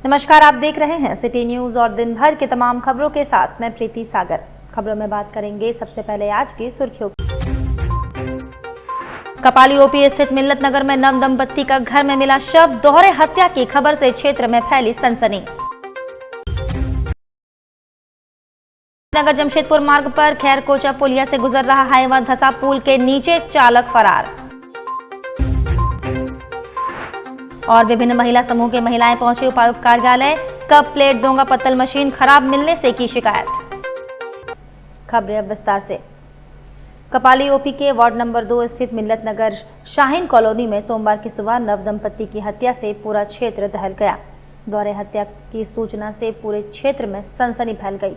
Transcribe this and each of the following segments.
नमस्कार, आप देख रहे हैं सिटी न्यूज और दिन भर के तमाम खबरों के साथ मैं प्रीति सागर। खबरों में बात करेंगे सबसे पहले आज की सुर्खियों की। कपाली ओपी स्थित मिल्लत नगर में नव दंपत्ति का घर में मिला शव, दोहरे हत्या की खबर से क्षेत्र में फैली सनसनी। नगर जमशेदपुर मार्ग पर खैरकोचा पुलिया से गुजर रहा हाईवा धंसा, पुल के नीचे चालक फरार। और विभिन्न महिला समूह के महिलाएं पहुंची उपायुक्त कार्यालय, कप प्लेट दोंगा पत्तल मशीन खराब मिलने से की शिकायत। खबरें अब विस्तार से। कपाली ओपी के वार्ड नंबर 2 स्थित मिल्लत नगर शाहीन कॉलोनी में सोमवार की सुबह नव दंपत्ति की हत्या से पूरा क्षेत्र दहल गया। दोहरे हत्या की सूचना से पूरे क्षेत्र में सनसनी फैल गई।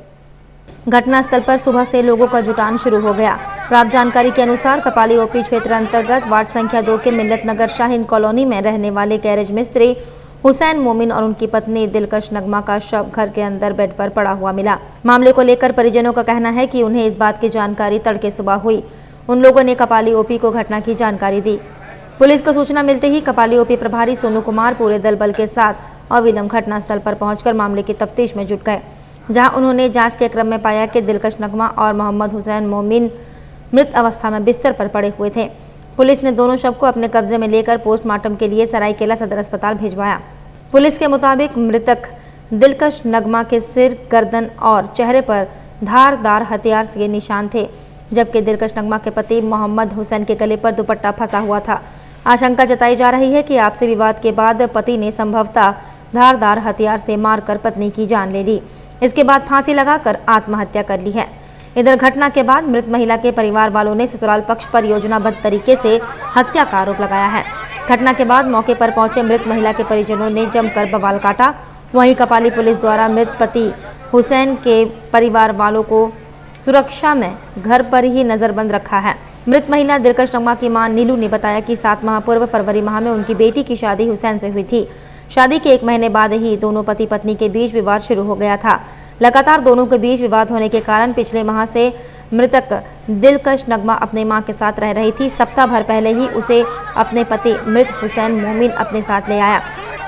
घटनास्थल पर सुबह से लोगों का जुटान शुरू हो गया। प्राप्त जानकारी के अनुसार कपाली ओपी क्षेत्र अंतर्गत वार्ड संख्या 2 के मिल्लत नगर शाहीन कॉलोनी में रहने वाले गैरेज मिस्त्री हुसैन मोमिन और उनकी पत्नी दिलकश नगमा का शव घर के अंदर बेड पर पड़ा हुआ मिला। मामले को लेकर परिजनों का कहना है कि उन्हें इस बात की जानकारी तड़के सुबह हुई। उन लोगों ने कपाली ओपी को घटना की जानकारी दी। पुलिस को सूचना मिलते ही कपाली ओपी प्रभारी सोनू कुमार पूरे दल बल के साथ अविलंब घटनास्थल पर पहुंचकर मामले की तफ्तीश में जुट गए, जहां उन्होंने जांच के क्रम में पाया कि दिलकश नगमा और मोहम्मद हुसैन मोमिन मृत अवस्था में बिस्तर पर पड़े हुए थे। पुलिस ने दोनों शव को अपने कब्जे में लेकर पोस्टमार्टम के लिए सरायकेला सदर अस्पताल भिजवाया। पुलिस के मुताबिक मृतक दिलकश नगमा के सिर, गर्दन और चेहरे पर धारदार हथियार के निशान थे, जबकि दिलकश नगमा के पति मोहम्मद हुसैन के गले पर दुपट्टा फंसा हुआ था। आशंका जताई जा रही है कि आपसी विवाद के बाद पति ने संभवतः धारदार हथियार से मारकर पत्नी की जान ले ली। इसके बाद फांसी लगाकर आत्महत्या कर ली है। इधर घटना के बाद मृत महिला के परिवार वालों ने ससुराल पक्ष पर योजनाबद्ध तरीके से हत्या का आरोप लगाया है। घटना के बाद मौके पर पहुंचे मृत महिला के परिजनों ने जमकर बवाल काटा। वहीं कपाली पुलिस द्वारा मृत पति हुसैन के परिवार वालों को सुरक्षा में घर पर ही नजरबंद रखा है। मृत महिला दिलकश नगमा की मां नीलू ने बताया कि 7 माह पूर्व फरवरी माह में उनकी बेटी की शादी हुसैन से हुई थी। शादी के 1 महीने बाद ही दोनों पति पत्नी के बीच विवाद शुरू हो गया था। लगातार दोनों के बीच विवाद होने के कारण पिछले माह से मृतक दिलकश नगमा अपने मां के साथ रह रही थी। सप्ताह भर पहले ही उसे अपने पति मृत हुसैन मोमिन अपने साथ ले आया।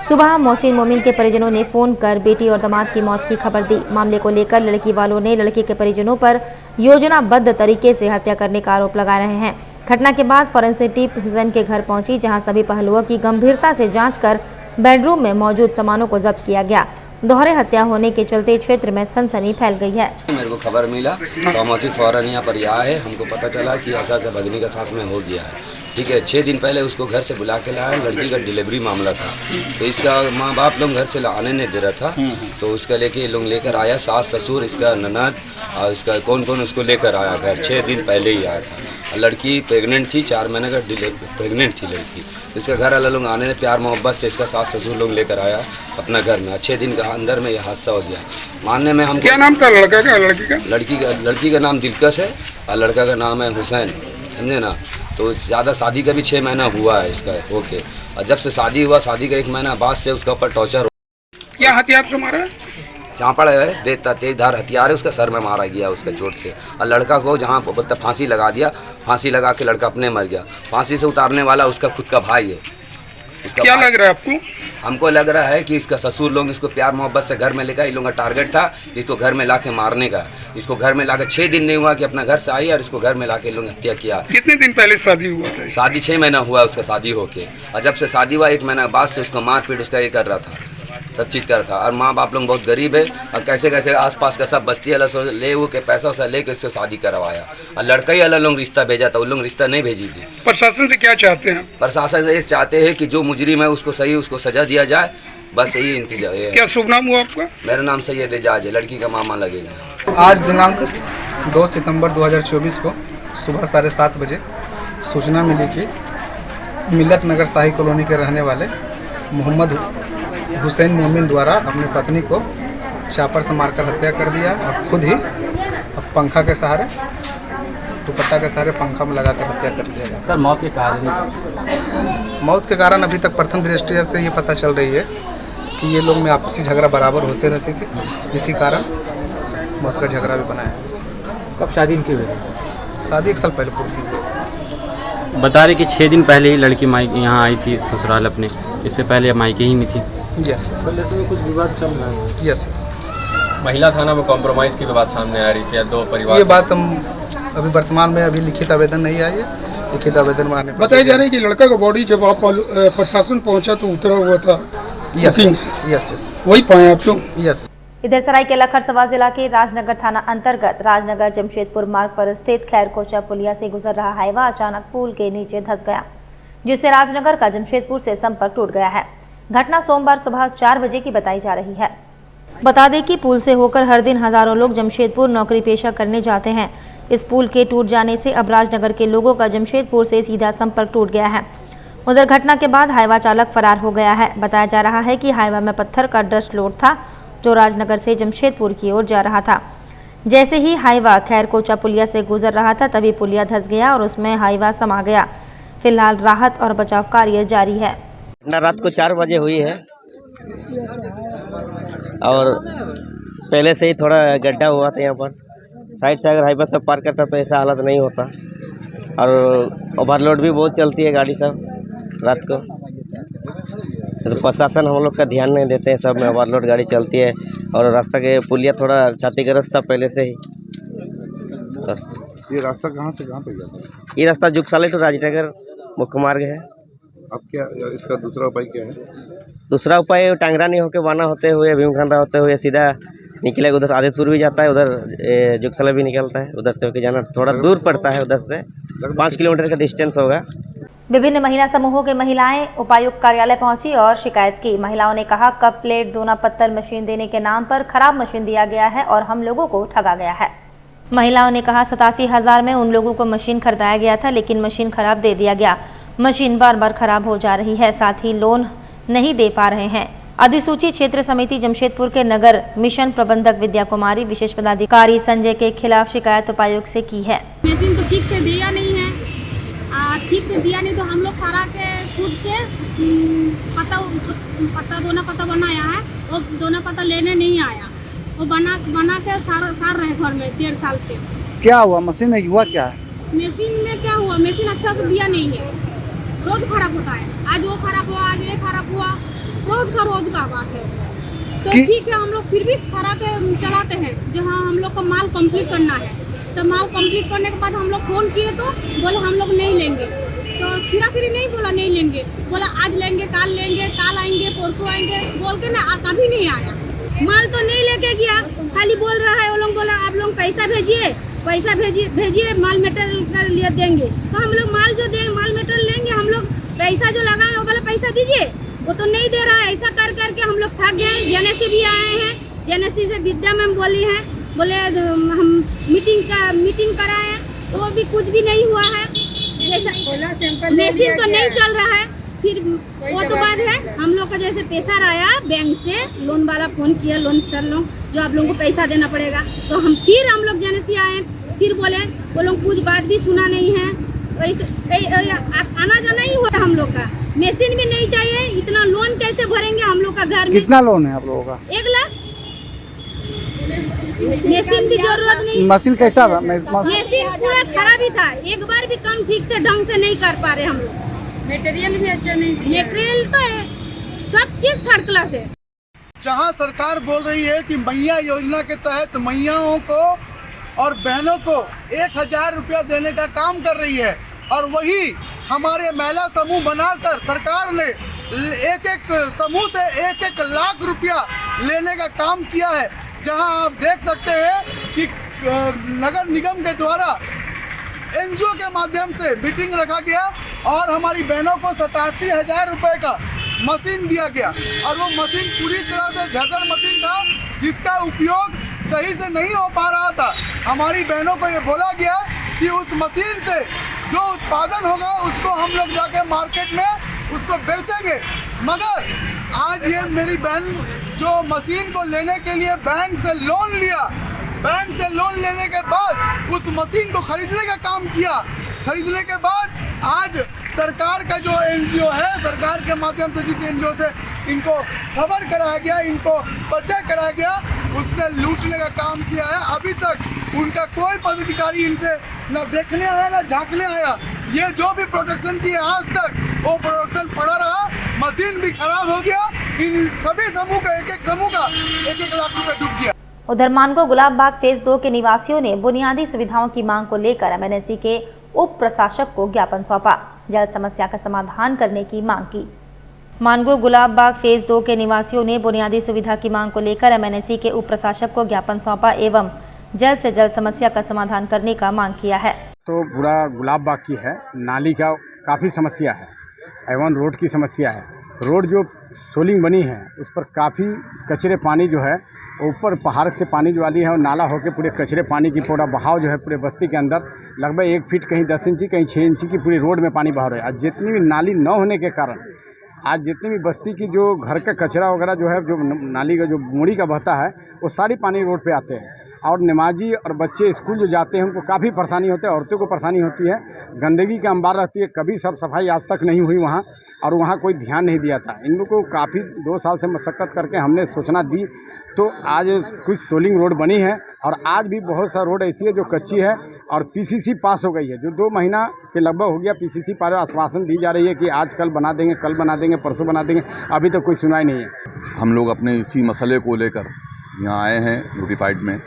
सुबह मोहसिन मोमिन के परिजनों ने फोन कर बेटी और दामाद की मौत की खबर दी। मामले को लेकर लड़की वालों ने लड़की के परिजनों पर योजनाबद्ध तरीके से हत्या करने का आरोप लगा रहे हैं। घटना के बाद फॉरेंसिक टीम हुसैन के घर पहुंची, जहां सभी पहलुओं की गंभीरता से जांच कर बेडरूम में मौजूद सामानों को जब्त किया गया। दोहरे हत्या होने के चलते क्षेत्र में सनसनी फैल गई है। मेरे को खबर मिला तो हम फौरन यहाँ पर आए हैं। हमको पता चला कि ऐसा भगनी का साथ में हो गया है। ठीक है, 6 दिन पहले उसको घर से बुला के लाया। लड़की का डिलीवरी मामला था, तो इसका माँ बाप लोग घर से आने नहीं दे रहा था, तो उसका लेके लोग लेकर आया। सास ससुर, इसका ननद और इसका कौन कौन उसको लेकर आया घर। 6 दिन पहले ही आया था। लड़की प्रेग्नेंट थी, 4 महीने का प्रेग्नेंट थी लड़की। इसका घर वाला लोग आने प्यार मोहब्बत से इसका सास ससुर लोग लेकर आया अपना घर में। 6 दिन का अंदर में यह हादसा हो गया। मानने में हम क्या नाम था लड़का का, लड़की का नाम दिलकश है और लड़का का नाम है हुसैन, समझे ना। तो ज़्यादा शादी का भी 6 महीना हुआ है इसका ओके। और जब से शादी हुआ, शादी का 1 महीना बाद से उसका ऊपर टॉर्चर। क्या हथियार से मारा? चांपड़ है, तेजधार हथियार है, उसका सर में मारा गया उसका चोट से। और लड़का को जहाँ फांसी लगा दिया, फांसी लगा के लड़का अपने मर गया। फांसी से उतारने वाला उसका खुद का भाई है। क्या लग रहा है आपको? हमको लग रहा है कि इसका ससुर लोग इसको प्यार मोहब्बत से घर में लेकर, इन लोगों का टारगेट था इसको घर में लाके मारने का। इसको घर में लाकर 6 दिन नहीं हुआ कि अपना घर से आई और इसको घर में लाके लोग हत्या किया। कितने दिन पहले शादी हुआ था? शादी 6 महीना हुआ उसका शादी होके। और जब से शादी हुआ 1 महीना बाद से उसको मार पीट उसका ये कर रहा था, सब चीज़ कर रहा था। और माँ बाप लोग बहुत गरीब है और कैसे कैसे आसपास का सब बस्ती अलग से ले वो के पैसा वैसा लेके उससे शादी करवाया। और लड़का ही अलग लोग रिश्ता भेजा था, उन लोग रिश्ता नहीं भेजी थी। प्रशासन से क्या चाहते हैं? प्रशासन से ये चाहते हैं कि जो मुजरिम है उसको सही उसको सजा दिया जाए, बस यही इंतजार है। क्या शुभ नाम हुआ आपका? मेरा नाम सैयद एजाज है, लड़की का मामा लगेगा। आज दिनांक 2 सितंबर 2024 को सुबह 7:30 बजे सूचना मिली कि मिल्लत नगर शाही कॉलोनी के रहने वाले मोहम्मद हुसैन मोमिन द्वारा अपनी पत्नी को चापर से मारकर हत्या कर दिया और खुद ही पंखा के सहारे, दुपट्टा के सहारे पंखा में लगाकर हत्या कर दिया गया। सर, मौत के कारण अभी तक प्रथम दृष्टया से ये पता चल रही है कि ये लोग में आपसी झगड़ा बराबर होते रहते थे, इसी कारण मौत का झगड़ा भी बनाया। कब शादी इनकी हुई? शादी 1 साल पहले पूरी हुई। बता रहे कि 6 दिन पहले ही लड़की यहाँ आई थी ससुराल अपने, इससे पहले मायके ही में थी। यस पहले से भी कुछ विवाद चल रहा है। यस। महिला थाना में कॉम्प्रोमाइज़ की बात सामने आ रही थी, दो परिवार ये बात हम अभी वर्तमान में अभी लिखित आवेदन नहीं आई है, लिखित आवेदन में आने पर बताया जा रहा है कि लड़का का बॉडी जब आप प्रशासन पहुंचा तो उतरा हुआ था यस बुकिंग यस से। यस यस वही पाए आप लोग? यस। इधर सरायकेला खरसवां जिला के राजनगर थाना अंतर्गत राजनगर जमशेदपुर मार्ग पर स्थित खैरकोचा पुलिया से गुजर रहा हाईवा अचानक पुल के नीचे धंस गया, जिससे राजनगर का जमशेदपुर से संपर्क टूट गया है। घटना सोमवार सुबह 4 बजे की बताई जा रही है। बता दें कि पुल से होकर हर दिन हजारों लोग जमशेदपुर नौकरी पेशा करने जाते हैं। इस पुल के टूट जाने से अब राजनगर के लोगों का जमशेदपुर से सीधा संपर्क टूट गया है। उधर घटना के बाद हाईवा चालक फरार हो गया है। बताया जा रहा है कि हाईवा में पत्थर का डस्ट लोड था जो राजनगर से जमशेदपुर की ओर जा रहा था। जैसे ही हाईवा खैरकोचा पुलिया से गुजर रहा था तभी पुलिया धंस गया और उसमें हाईवा समा गया। फिलहाल राहत और बचाव कार्य जारी है। घटना रात को 4 बजे हुई है और पहले से ही थोड़ा गड्ढा हुआ था यहाँ पर। साइड से अगर हाईवा सब पार करता तो ऐसा हालत नहीं होता और ओवरलोड भी बहुत चलती है गाड़ी सब रात को। तो प्रशासन हम लोग का ध्यान नहीं देते हैं, सब में ओवरलोड गाड़ी चलती है और रास्ता के पुलिया थोड़ा क्षतिग्रस्त था पहले से ही। ये रास्ता कहाँ से कहाँ पे जाता है? ये रास्ता जुगसाले टू राजनगर मुख्य मार्ग है। अब क्या इसका दूसरा उपाय क्या है? दूसरा उपाय टांगरानी होके बाना होते हुए भीमखंडा होते हुए सीधा निकलेगा, उधर आदितपुर भी जाता है, उधर जुगसाला भी निकलता है, उधर से होके जाना थोड़ा दूर पड़ता है, उधर से 5 किलोमीटर का डिस्टेंस होगा। विभिन्न महिला समूहों के महिलाएं उपायुक्त कार्यालय पहुंची और शिकायत की। महिलाओं ने कहा कप प्लेट दोना पत्तल मशीन देने के नाम पर खराब मशीन दिया गया है और हम लोगों को ठगा गया है। महिलाओं ने कहा 87,000 में उन लोगों को मशीन खरीदाया गया था, लेकिन मशीन खराब दे दिया गया। मशीन बार बार खराब हो जा रही है, साथ ही लोन नहीं दे पा रहे हैं। अधिसूचित क्षेत्र समिति जमशेदपुर के नगर मिशन प्रबंधक विद्या कुमारी विशेष पदाधिकारी संजय के खिलाफ शिकायत उपायुक्त से की है। मशीन तो ठीक से दिया नहीं है, ठीक से दिया नहीं तो हम लोग सारा के खुद से पत्ता दोना पत्ता बनाया है, वो दोना पत्ता लेने नहीं आया, वो बना के सार रहे घर में 1.5 साल से। क्या हुआ मशीन में, हुआ क्या है? मशीन में क्या हुआ, मशीन अच्छा से दिया नहीं है, रोज खराब होता है। आज वो खराब हुआ, आज ये खराब हुआ, रोज का बात है। तो ठीक है, हम लोग फिर भी सारा के चलाते हैं। जहाँ हम लोग को माल कंप्लीट करना है तो माल कंप्लीट करने के बाद हम लोग फोन किए तो बोले हम लोग नहीं लेंगे। तो सिरा नहीं बोला नहीं लेंगे, बोला आज लेंगे, काल आएंगे, परसों आएंगे बोल के ना कभी नहीं आया। माल तो नहीं लेके गया, खाली बोल रहा है। वो लोग बोला आप लोग पैसा भेजिए माल मटेरियल कर लिए देंगे। तो हम लोग माल जो देंगे माल मटेरियल लेंगे, हम लोग पैसा जो लगाए वो वाला पैसा दीजिए, वो तो नहीं दे रहा है। ऐसा कर करके हम लोग थक गए। जेनेसी भी आए हैं, जेनेसी से विद्या मैम बोली हैं, बोले हम मीटिंग कराए, वो भी कुछ भी नहीं हुआ है। जैसा मशीन तो नहीं चल रहा है। फिर वो तो बात है, हम लोग का जैसे पैसा आया बैंक से, लोन वाला फोन किया, लोन सर लोग जो आप लोगों को पैसा देना पड़ेगा। तो हम लोग जेनेसी आए, फिर बोले वो लोग कुछ बात भी सुना नहीं है। वैसे आना जाना ही हुआ हम लोग का। मशीन भी नहीं चाहिए, इतना लोन कैसे भरेंगे हम लोग का घर में? कितना लोन है आप लोगों का? 1 लाख। मशीन भी जरूरत नहीं। मशीन कैसा था? मशीन पूरा खराब ही था, एक बार भी काम ठीक से ढंग से नहीं कर पा रहे हम लोग। मटेरियल भी अच्छा नहीं, मटेरियल तो है, सब चीज थर्ड क्लास है। जहां सरकार बोल रही है कि मैया योजना के तहत मैयाओं को और बहनों को 1,000 रुपया देने का काम कर रही है, और वही हमारे महिला समूह बनाकर सरकार ने एक समूह से 1 लाख रुपया लेने का काम किया है। जहां आप देख सकते हैं कि नगर निगम के द्वारा NGO के माध्यम से मीटिंग रखा गया और हमारी बहनों को 87,000 रुपये का मशीन दिया गया, और वो मशीन पूरी तरह से झटर मशीन था जिसका उपयोग सही से नहीं हो पा रहा था। हमारी बहनों को ये बोला गया कि उस मशीन से जो उत्पादन होगा उसको हम लोग जाके मार्केट में उसको बेचेंगे, मगर आज ये मेरी बहन जो मशीन को लेने के लिए बैंक से लोन लिया, बैंक से लोन लेने के बाद उस मशीन को खरीदने का काम किया। खरीदने के बाद आज सरकार का जो NGO है, सरकार के माध्यम से जिस NGO से इनको खबर कराया गया, इनको परिचय कराया गया, उसने लूटने का काम किया है। अभी तक उनका कोई पदाधिकारी इनसे न देखने आया न झांकने आया। ये जो भी प्रोटेक्शन किया आज तक वो प्रोटेक्शन पड़ा रहा, मशीन भी खराब हो गया, इन सभी समूह का एक एक लाख रुपए डूब गया। उधर मानगो गुलाब बाग फेज 2 के निवासियों ने बुनियादी सुविधाओं की मांग को लेकर एमएनएससी के उप प्रशासक को ज्ञापन सौंपा। जल समस्या का समाधान करने की मांग की। मानगो गुलाब बाग फेज 2 के निवासियों ने बुनियादी सुविधा की मांग को लेकर एमएनएससी के उप प्रशासक को ज्ञापन सौंपा एवं जल्द से जल्द समस्या का समाधान करने का मांग किया है। तो पूरा गुलाब बाग की है, नाली का काफ़ी समस्या है एवं रोड की समस्या है। रोड जो सोलिंग बनी है उस पर काफ़ी कचरे पानी जो है ऊपर पहाड़ से पानी जो वाली है और नाला होकर पूरे कचरे पानी की पूरा बहाव जो है पूरे बस्ती के अंदर लगभग 1 फीट कहीं 10 इंची कहीं 6 इंची की पूरी रोड में पानी बहा रहा है। आज जितनी भी नाली न होने के कारण आज जितनी भी बस्ती की जो घर का कचरा वगैरह जो है जो नाली का जो मूड़ी का बहता है वो सारी पानी रोड पे आते हैं और नमाजी और बच्चे स्कूल जो जाते हैं उनको काफ़ी परेशानी होती है। औरतों को परेशानी होती है, गंदगी का अंबार रहती है। कभी सब सफाई आज तक नहीं हुई वहाँ और वहाँ कोई ध्यान नहीं दिया था। इन लोगों को काफ़ी 2 साल से मशक्क़त करके हमने सूचना दी तो आज कुछ सोलिंग रोड बनी है और आज भी बहुत सा रोड ऐसी है जो कच्ची है और पीसीसी पास हो गई है जो 2 महीना के लगभग हो गया। पीसीसी पर आश्वासन दी जा रही है कि आज कल बना देंगे, कल बना देंगे, परसों बना देंगे, अभी तक कोई सुनवाई नहीं है। हम लोग अपने इसी मसले को लेकर यहाँ आए हैं नोटिफाइड में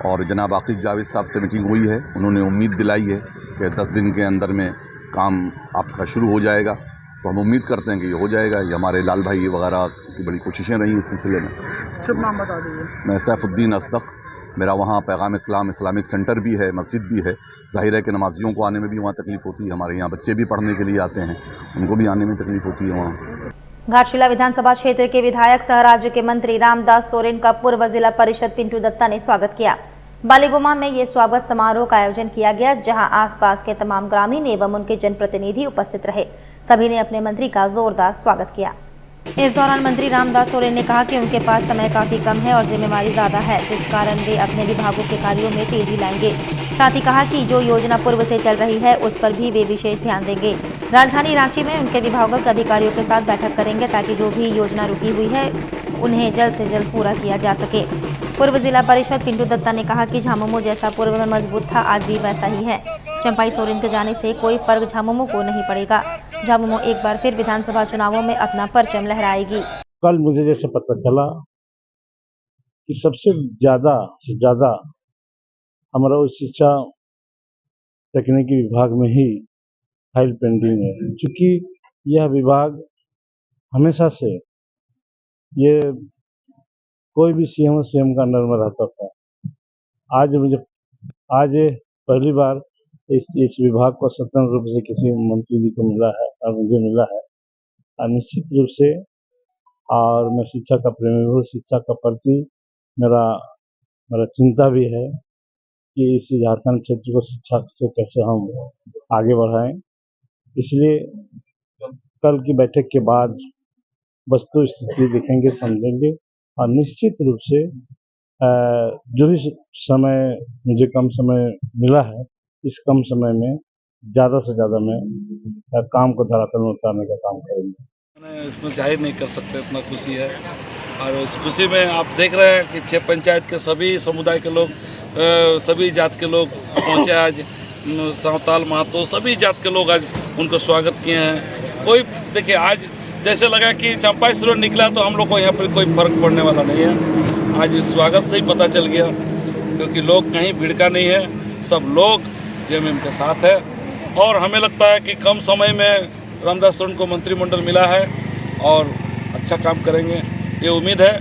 और जनाब आकिब जावेद साहब से मीटिंग हुई है। उन्होंने उम्मीद दिलाई है कि 10 दिन के अंदर में काम आपका शुरू हो जाएगा। तो हम उम्मीद करते हैं कि ये हो जाएगा। ये हमारे लाल भाई वगैरह की बड़ी कोशिशें रही इस सिलसिले में। शुभ नाम बता दीजिए। मैं सैफुद्दीन अस्दक, मेरा वहाँ पैगाम इस्लाम इस्लामिक सेंटर भी है, मस्जिद भी है। ज़ाहिर है कि नमाजियों को आने में भी वहाँ तकलीफ़ होती है, हमारे यहाँ बच्चे भी पढ़ने के लिए आते हैं, उनको भी आने में तकलीफ़ होती है वहाँ। घाटशिला विधानसभा क्षेत्र के विधायक सह राज्य के मंत्री रामदास सोरेन का पूर्व जिला परिषद पिंटू दत्ता ने स्वागत किया। बालीगुमा में ये स्वागत समारोह का आयोजन किया गया जहां आसपास के तमाम ग्रामीण एवं उनके जनप्रतिनिधि उपस्थित रहे। सभी ने अपने मंत्री का जोरदार स्वागत किया। इस दौरान मंत्री रामदास सोरेन ने कहा कि उनके पास समय काफी कम है और जिम्मेवारी ज्यादा है, जिस कारण वे अपने विभागों के कार्यों में तेजी लाएंगे। साथ ही कहा कि जो योजना पूर्व से चल रही है उस पर भी वे विशेष ध्यान देंगे। राजधानी रांची में उनके विभागों के अधिकारियों के साथ बैठक करेंगे ताकि जो भी योजना रुकी हुई है उन्हें जल्द से जल्द पूरा किया जा सके। पूर्व जिला परिषद पिंटू दत्ता ने कहा कि झामुमो जैसा पूर्व में मजबूत था आज भी वैसा ही है। चंपाई सोरेन के जाने से कोई फर्क झामुमो को नहीं पड़ेगा। झामुमो एक बार फिर विधानसभा चुनावों में अपना परचम लहराएगी। कल मुझे जैसे पता चला कि सबसे ज्यादा हमारा शिक्षा तकनीकी विभाग में ही फाइल पेंडिंग है, क्योंकि यह विभाग हमेशा से ये कोई भी सीएम का अंडर में रहता था। आज पहली बार इस विभाग को स्वतंत्र रूप से किसी मंत्री जी को मिला है और मुझे मिला है। और निश्चित रूप से और मैं शिक्षा का प्रेमी हूँ, शिक्षा का प्रति मेरा चिंता भी है कि इस झारखंड क्षेत्र को शिक्षा से कैसे हम आगे बढ़ाएं। इसलिए कल की बैठक के बाद वस्तु स्थिति देखेंगे, समझेंगे और निश्चित रूप से जो भी समय मुझे कम समय मिला है इस कम समय में ज़्यादा से ज़्यादा मैं काम को धरातल में उतारने का काम करेंगे। इसमें जाहिर नहीं कर सकते, इतना खुशी है। और इस खुशी में आप देख रहे हैं कि 6 पंचायत के सभी समुदाय के लोग, सभी जात के लोग पहुँचे। आज सावताल महतो सभी जात के लोग आज उनको स्वागत किए हैं। कोई देखिए आज जैसे लगा कि चंपाई से रोड निकला तो हम लोग को यहाँ पर कोई फर्क पड़ने वाला नहीं है। आज स्वागत से ही पता चल गया, क्योंकि लोग कहीं भीड़ का नहीं है, सब लोग जेएमएम के साथ है। और हमें लगता है कि कम समय में रामदास सोरेन को मंत्रिमंडल मिला है और अच्छा काम करेंगे, ये उम्मीद है।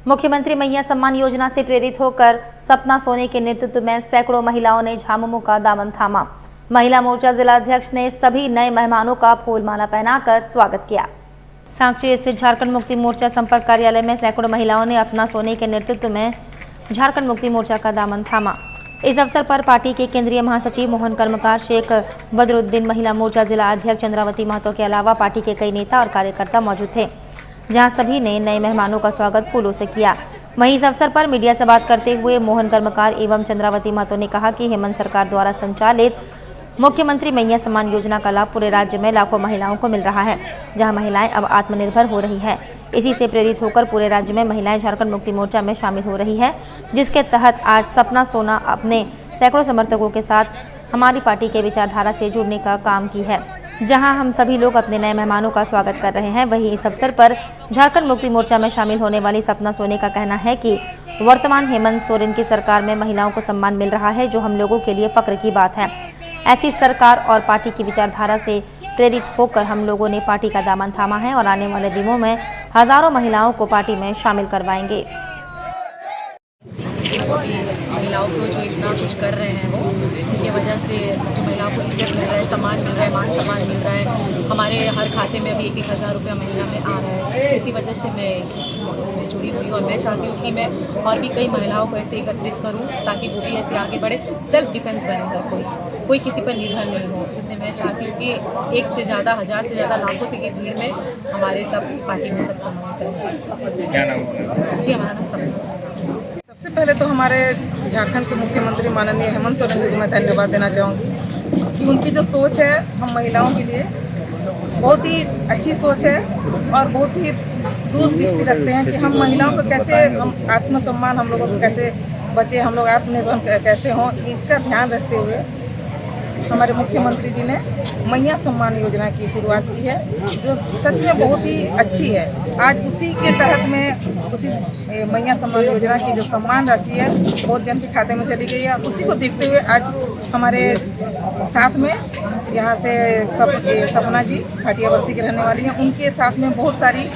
मुख्यमंत्री मैया सम्मान योजना से प्रेरित होकर सपना सोनी के नेतृत्व में सैकड़ों महिलाओं ने झामुमो का दामन थामा। महिला मोर्चा जिला अध्यक्ष ने सभी नए मेहमानों का फूलमाला पहनाकर स्वागत किया। सांची स्थित झारखंड मुक्ति मोर्चा संपर्क कार्यालय में सैकड़ों महिलाओं ने अपना सोनी के नेतृत्व में झारखंड मुक्ति मोर्चा का दामन थामा। इस अवसर पर पार्टी के केंद्रीय महासचिव मोहन कर्मकार, शेख बदरुद्दीन, महिला मोर्चा जिला अध्यक्ष चंद्रावती महतो के अलावा पार्टी के कई नेता और कार्यकर्ता मौजूद थे, जहां सभी ने नए मेहमानों का स्वागत फूलों से किया। वहीं इस अवसर पर मीडिया से बात करते हुए मोहन कर्मकार एवं चंद्रावती महतो ने कहा कि हेमंत सरकार द्वारा संचालित मुख्यमंत्री मैया सम्मान योजना का लाभ पूरे राज्य में लाखों महिलाओं को मिल रहा है, जहां महिलाएं अब आत्मनिर्भर हो रही है। इसी से प्रेरित होकर पूरे राज्य में महिलाएं झारखंड मुक्ति मोर्चा में शामिल हो रही है, जिसके तहत आज सपना सोना अपने सैकड़ों समर्थकों के साथ हमारी पार्टी के विचारधारा से जुड़ने का काम की है। जहां हम सभी लोग अपने नए मेहमानों का स्वागत कर रहे हैं। वहीं इस अवसर पर झारखंड मुक्ति मोर्चा में शामिल होने वाली सपना सोनी का कहना है कि वर्तमान हेमंत सोरेन की सरकार में महिलाओं को सम्मान मिल रहा है, जो हम लोगों के लिए फक्र की बात है। ऐसी सरकार और पार्टी की विचारधारा से प्रेरित होकर हम लोगों ने पार्टी का दामन थामा है और आने वाले दिनों में हजारों महिलाओं को पार्टी में शामिल करवाएंगे। महिलाओं को जो इतना कुछ कर रहे हैं वो उनकी वजह से जो महिलाओं को इज्जत मिल रहा है, सम्मान मिल रहा है, मान सम्मान मिल रहा है। हमारे हर खाते में अभी 1,000 रुपया महीना में आ रहा है। इसी वजह से मैं इसमें जुड़ी हुई और मैं चाहती हूँ कि मैं और भी कई महिलाओं को ऐसे एकत्रित करूँ ताकि वो भी ऐसे आगे बढ़े, सेल्फ डिफेंस बने हर कोई किसी पर निर्भर नहीं हो। इसलिए मैं चाहती हूँ कि 1 से ज़्यादा, 1000 से ज़्यादा, लाखों से की भीड़ में हमारे सब पार्टी में सब सम्मान करें। क्या नाम? जी, हमारा नाम सपना सोनी। सबसे पहले तो हमारे झारखंड के मुख्यमंत्री माननीय हेमंत सोरेन जी को मैं धन्यवाद देना चाहूँगी कि उनकी जो सोच है हम महिलाओं के लिए बहुत ही अच्छी सोच है और बहुत ही दूरदृष्टि रखते हैं कि हम महिलाओं को कैसे, हम आत्मसम्मान हम लोगों को कैसे बचे, हम लोग आत्मनिर्भर कैसे हों, इसका ध्यान रखते हुए हमारे मुख्यमंत्री जी ने मैया सम्मान योजना की शुरुआत की है, जो सच में बहुत ही अच्छी है। आज उसी के तहत में उसी मैया सम्मान योजना की जो सम्मान राशि है बहुत जन के खाते में चली गई है। उसी को देखते हुए आज हमारे साथ में यहाँ से सपना जी भाटिया बस्ती के रहने वाली हैं, उनके साथ में बहुत सारी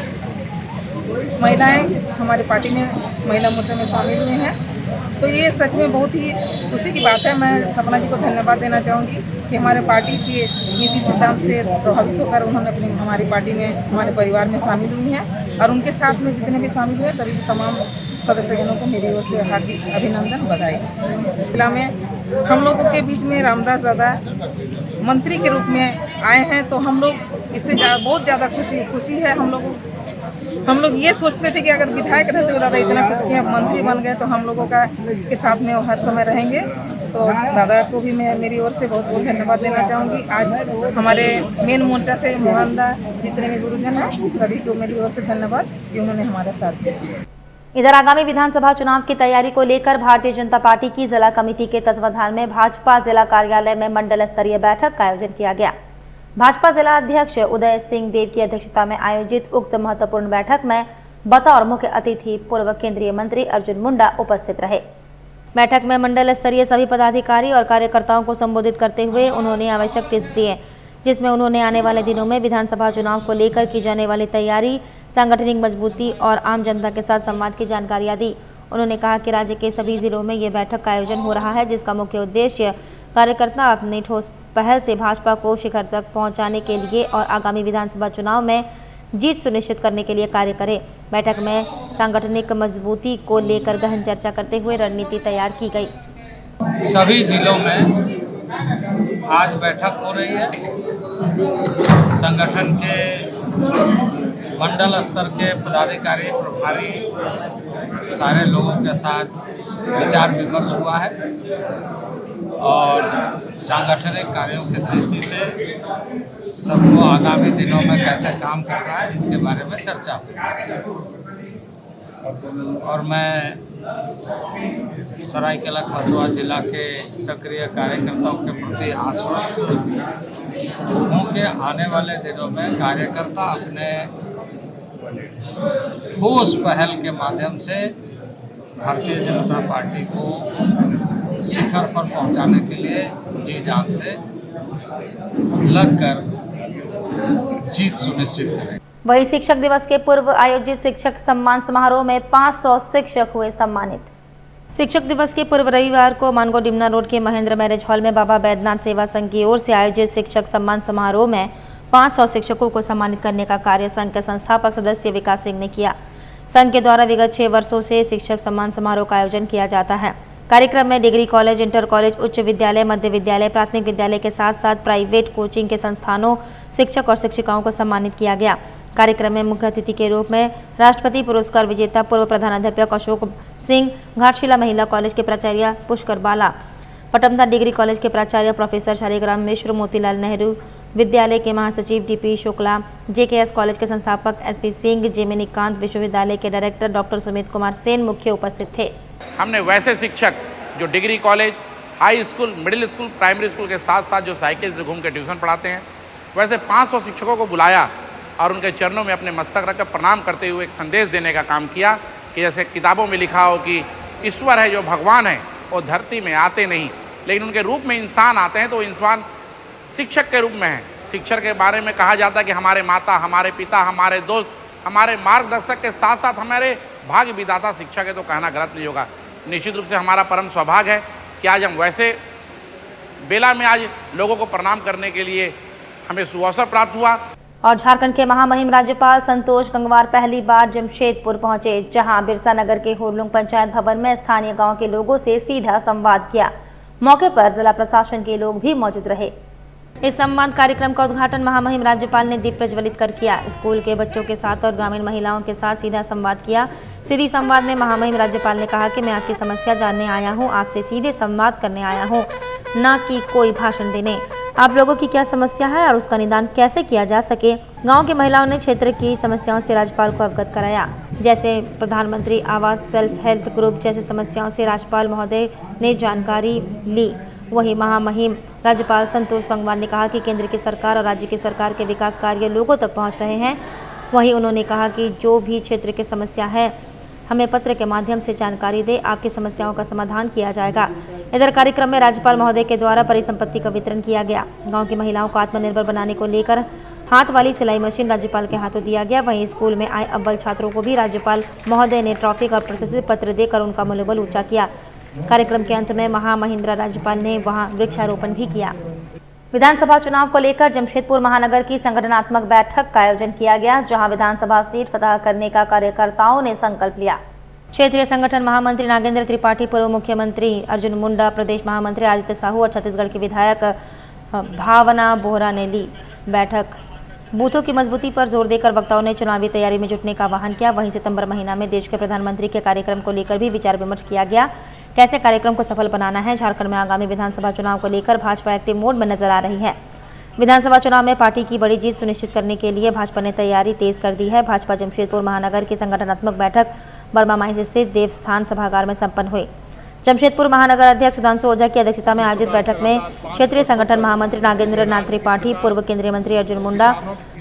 महिलाएं हमारी पार्टी में महिला मोर्चा में शामिल हुई हैं। तो ये सच में बहुत ही खुशी की बात है। मैं सपना जी को धन्यवाद देना चाहूँगी कि हमारे पार्टी के नीति सिद्धांत से प्रभावित होकर उन्होंने अपनी हमारी पार्टी में, हमारे परिवार में शामिल हुई हैं और उनके साथ में जितने भी शामिल हुए सभी तमाम सदस्यगणों को मेरी ओर से हार्दिक अभिनंदन, बधाई। जिला में हम लोगों के बीच में रामदास दादा मंत्री के रूप में आए हैं, तो हम लोग इससे बहुत ज़्यादा खुशी है। हम लोग ये सोचते थे कि अगर विधायक रहते हुए दादा इतना कुछ किया, मंत्री बन गए तो हम लोगों का के साथ में हर समय रहेंगे। तो दादा को भी मैं मेरी ओर से बहुत बहुत धन्यवाद देना चाहूँगी। आज हमारे मेन मोर्चा से मोहन दा जितने भी गुरुजन हैं सभी को मेरी ओर से धन्यवाद कि उन्होंने हमारा साथ दिया। इधर आगामी विधानसभा चुनाव की तैयारी को लेकर भारतीय जनता पार्टी की जिला कमेटी के तत्वाधान में भाजपा जिला कार्यालय में मंडल स्तरीय बैठक का आयोजन किया गया। भाजपा जिला अध्यक्ष उदय सिंह देव की अध्यक्षता में आयोजित उक्त महत्वपूर्ण बैठक में बतौर मुख्य अतिथि पूर्व केंद्रीय मंत्री अर्जुन मुंडा उपस्थित रहे। बैठक में मंडल स्तरीय सभी पदाधिकारी और कार्यकर्ताओं को संबोधित करते हुए उन्होंने आवश्यक टिप्स दिए, जिसमें उन्होंने आने वाले दिनों में विधानसभा चुनाव को लेकर की जाने वाली तैयारी, सांगठनिक मजबूती और आम जनता के साथ संवाद की जानकारियां दी। उन्होंने कहा कि राज्य के सभी जिलों में ये बैठक का आयोजन हो रहा है, जिसका मुख्य उद्देश्य कार्यकर्ता अपनी ठोस पहल से भाजपा को शिखर तक पहुंचाने के लिए और आगामी विधानसभा चुनाव में जीत सुनिश्चित करने के लिए कार्य करे। बैठक में सांगठनिक मजबूती को लेकर गहन चर्चा करते हुए रणनीति तैयार की गई। सभी जिलों में आज बैठक हो रही है। संगठन के मंडल स्तर के पदाधिकारी, प्रभारी सारे लोगों के साथ विचार विमर्श हुआ है और सांगठनिक कार्यों की दृष्टि से सबको आगामी दिनों में कैसे काम करना है इसके बारे में चर्चा हुई। और मैं सरायकेला खरसुआ जिला के सक्रिय कार्यकर्ताओं के प्रति आश्वस्त हूँ कि आने वाले दिनों में कार्यकर्ता अपने ठोस पहल के माध्यम से भारतीय जनता पार्टी को शिखर पर पहुंचाने के लिए जी जान से लगकर जीत सुनिश्चित करें। वहीं शिक्षक दिवस के पूर्व आयोजित शिक्षक सम्मान समारोह में 500 शिक्षक हुए सम्मानित। शिक्षक दिवस के पूर्व रविवार को मानगो डिमना रोड के महेंद्र मैरिज हॉल में बाबा बैद्यनाथ सेवा संघ की ओर से आयोजित शिक्षक सम्मान समारोह में 500 शिक्षकों को सम्मानित करने का कार्य संघ के संस्थापक सदस्य विकास सिंह ने किया। संघ के द्वारा विगत 6 वर्षों से शिक्षक सम्मान समारोह का आयोजन किया जाता है। कार्यक्रम में डिग्री कॉलेज, इंटर कॉलेज, उच्च विद्यालय, मध्य विद्यालय, प्राथमिक विद्यालय के साथ साथ प्राइवेट कोचिंग के संस्थानों, शिक्षक और शिक्षिकाओं को सम्मानित किया गया। कार्यक्रम में मुख्य अतिथि के रूप में राष्ट्रपति पुरस्कार विजेता पूर्व प्रधानाध्यापक अशोक सिंह, घाटशिला महिला कॉलेज के प्राचार्य पुष्कर बाला, पटमदा डिग्री कॉलेज के प्राचार्य प्रोफेसर शालिग्राम मिश्र, मोतीलाल नेहरू विद्यालय के महासचिव डीपी शुक्ला, जेकेएस कॉलेज के संस्थापक एसपी सिंह, जेमिनी कांत विश्वविद्यालय के डायरेक्टर डॉक्टर सुमित कुमार सेन मुख्य उपस्थित थे। हमने वैसे शिक्षक जो degree college, high school, middle school, primary school के साथ साथ जो साइकिल से घूम के ट्यूशन पढ़ाते हैं, वैसे 500 शिक्षकों को बुलाया और उनके चरणों में अपने मस्तक रखकर प्रणाम करते हुए एक संदेश देने का काम किया कि जैसे किताबों में लिखा हो कि ईश्वर है जो भगवान है वो धरती में आते नहीं, लेकिन उनके रूप में इंसान आते हैं, तो इंसान शिक्षक के रूप में है। शिक्षक के बारे में कहा जाता है कि हमारे माता, हमारे पिता, हमारे दोस्त, हमारे मार्गदर्शक के साथ साथ हमारे भाग्य विधाता शिक्षक है, तो कहना गलत नहीं होगा। निश्चित रूप से हमारा परम सौभाग्य है कि आज हम वैसे बेला में आज लोगों को प्रणाम करने के लिए हमें सुअवसर प्राप्त हुआ। और झारखंड के महामहिम राज्यपाल संतोष गंगवार पहली बार जमशेदपुर पहुंचे, जहां बिरसा नगर के हुरलुंग पंचायत भवन में स्थानीय गांव के लोगों से सीधा संवाद किया। मौके पर जिला प्रशासन के लोग भी मौजूद रहे। इस संवाद कार्यक्रम का उद्घाटन महामहिम राज्यपाल ने दीप प्रज्वलित कर किया। स्कूल के बच्चों के साथ और ग्रामीण महिलाओं के साथ सीधा संवाद किया। सीधी संवाद में महामहिम राज्यपाल ने कहा कि मैं आपकी समस्या जानने आया हूं, आपसे सीधे संवाद करने आया हूं, ना कि कोई भाषण देने। आप लोगों की क्या समस्या है और उसका निदान कैसे किया जा सके। गांव की महिलाओं ने क्षेत्र की समस्याओं से राज्यपाल को अवगत कराया, जैसे प्रधानमंत्री आवास, सेल्फ हेल्थ ग्रुप जैसी समस्याओं से राज्यपाल महोदय ने जानकारी ली। वहीं महामहिम राज्यपाल संतोष गंगवार ने कहा कि केंद्र की सरकार और राज्य की सरकार के विकास कार्य लोगों तक पहुंच रहे हैं। वहीं उन्होंने कहा कि जो भी क्षेत्र की समस्या है हमें पत्र के माध्यम से जानकारी दे, आपकी समस्याओं का समाधान किया जाएगा। इधर कार्यक्रम में राज्यपाल महोदय के द्वारा परिसंपत्ति का वितरण किया गया। गांव की महिलाओं को आत्मनिर्भर बनाने को लेकर हाथ वाली सिलाई मशीन राज्यपाल के हाथों दिया गया। वहीं स्कूल में आए अव्वल छात्रों को भी राज्यपाल महोदय ने ट्रॉफी का प्रशस्ति पत्र देकर उनका मनोबल ऊंचा किया। कार्यक्रम के अंत में महामहिंद्रा राज्यपाल ने वहां वृक्षारोपण भी किया। विधानसभा चुनाव को लेकर जमशेदपुर महानगर की संगठनात्मक बैठक का आयोजन किया गया, जहां विधानसभा सीट फतह करने का कार्यकर्ताओं ने संकल्प लिया। क्षेत्रीय संगठन महामंत्री नागेंद्र त्रिपाठी, पूर्व मुख्यमंत्री अर्जुन मुंडा, प्रदेश महामंत्री आदित्य साहू और छत्तीसगढ़ के विधायक भावना बोहरा ने ली। बैठक बूथों की मजबूती पर जोर देकर वक्ताओं ने चुनावी तैयारी में जुटने का आह्वान किया। वहीं सितंबर महीना में देश के प्रधानमंत्री के कार्यक्रम को लेकर भी विचार विमर्श किया गया। कैसे कार्यक्रम को सफल बनाना है। झारखंड में आगामी विधानसभा चुनाव को लेकर भाजपा एक्टिव मोड में नजर आ रही है। विधानसभा चुनाव में पार्टी की बड़ी जीत सुनिश्चित करने के लिए भाजपा ने तैयारी तेज कर दी है। भाजपा जमशेदपुर महानगर की संगठनात्मक बैठक बर्मा माइंस स्थित देवस्थान सभागार में संपन्न हुई। जमशेदपुर महानगर अध्यक्ष सुधांशु ओझा की अध्यक्षता में आयोजित बैठक में क्षेत्रीय संगठन महामंत्री नागेंद्र नाथ त्रिपाठी, पूर्व केंद्रीय मंत्री अर्जुन मुंडा,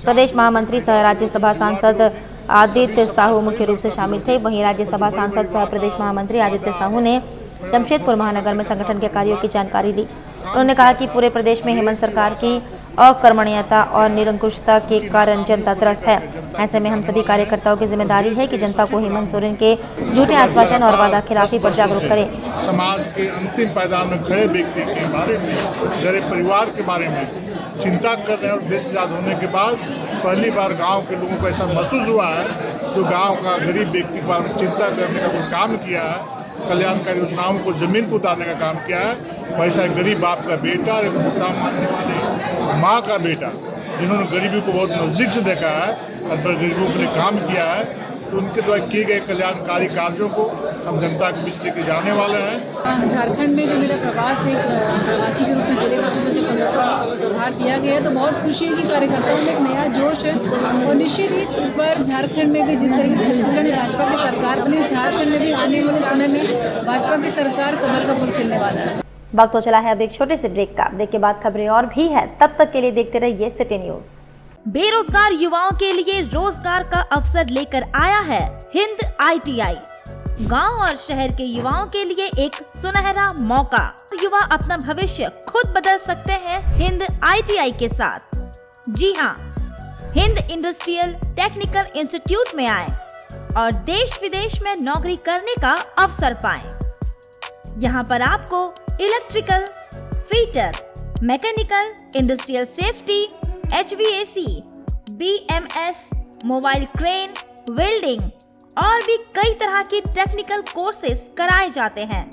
प्रदेश महामंत्री सह राज्यसभा सांसद आदित्य साहू मुख्य रूप से शामिल थे। वहीं राज्यसभा सांसद सह प्रदेश महामंत्री आदित्य साहू ने जमशेदपुर महानगर में संगठन के कार्यों की जानकारी ली। उन्होंने कहा कि पूरे प्रदेश में हेमंत सरकार की अकर्मण्यता और निरंकुशता के कारण जनता त्रस्त है। ऐसे में हम सभी कार्यकर्ताओं की जिम्मेदारी है कि जनता को हेमंत सोरेन के झूठे आश्वासन और वादा खिलाफी पर जागरूक करें। समाज के अंतिम पायदान में खड़े व्यक्ति के बारे में, गरीब परिवार के बारे में चिंता कर रहे हैं। और देश आजाद होने के बाद पहली बार गांव के लोगों को ऐसा महसूस हुआ है जो गांव का गरीब व्यक्ति के बारे में चिंता करने का कोई काम किया है, कल्याणकारी योजनाओं को जमीन पर उतारने का काम किया है। वैसा गरीब बाप का बेटा, एक झूठा मानने वाले माँ का बेटा, जिन्होंने गरीबी को बहुत नज़दीक से देखा है और गरीबों के लिए काम किया है, तो उनके द्वारा किए गए कल्याणकारी कार्यों को हम जनता के बीच लेके जाने वाले हैं। झारखंड में जो मेरा प्रवास है, प्रवासी के रूप में जिले का जो मुझे प्रभार दिया गया है, तो बहुत खुशी है कि कार्यकर्ताओं में एक नया जोश है। और निश्चित ही इस बार झारखंड में भी जिस तरह से छत्तीसगढ़ में भाजपा की सरकार बनी, झारखंड में भी आने वाले समय में भाजपा की सरकार कमल का फूल खिलने वाला है। वक्त तो चला है अब एक छोटे से ब्रेक का। ब्रेक के बाद खबरें और भी है, तब तक के लिए देखते रहिए सिटी न्यूज। बेरोजगार युवाओं के लिए रोजगार का अवसर लेकर आया है हिंद ITI। गांव और शहर के युवाओं के लिए एक सुनहरा मौका। युवा अपना भविष्य खुद बदल सकते हैं हिंद ITI के साथ। जी हां, हिंद इंडस्ट्रियल टेक्निकल इंस्टीट्यूट में आए और देश विदेश में नौकरी करने का अवसर पाएं। यहाँ पर आपको electrical, fitter, mechanical, industrial safety, HVAC, BMS, mobile crane, welding और भी कई तरह की टेक्निकल कोर्सेज कराए जाते हैं।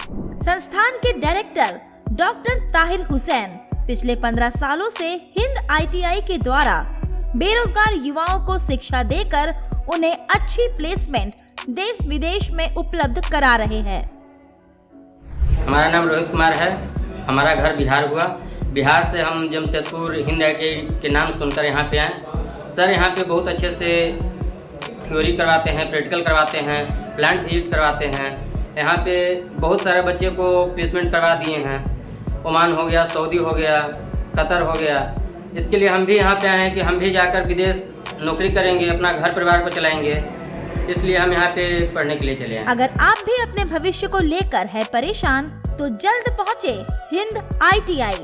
संस्थान के डायरेक्टर डॉक्टर ताहिर हुसैन पिछले 15 सालों से हिंद ITI के द्वारा बेरोजगार युवाओं को शिक्षा देकर उन्हें अच्छी प्लेसमेंट देश विदेश में उपलब्ध करा रहे हैं। हमारा नाम रोहित कुमार है। हमारा घर बिहार हुआ। बिहार से हम जमशेदपुर हिंद ITI के नाम सुनकर यहाँ पे आए। सर यहाँ पे बहुत अच्छे से थ्योरी करवाते हैं, प्रैक्टिकल करवाते हैं, प्लांट विजिट करवाते हैं। यहाँ पे बहुत सारे बच्चे को प्लेसमेंट करवा दिए हैं। ओमान हो गया, सऊदी हो गया, कतर हो गया। इसके लिए हम भी यहाँ पे आए हैं कि हम भी जाकर विदेश नौकरी करेंगे, अपना घर परिवार को चलाएंगे, इसलिए हम यहाँ पे पढ़ने के लिए चले हैं। अगर आप भी अपने भविष्य को लेकर है परेशान तो जल्द पहुँचे हिंद ITI।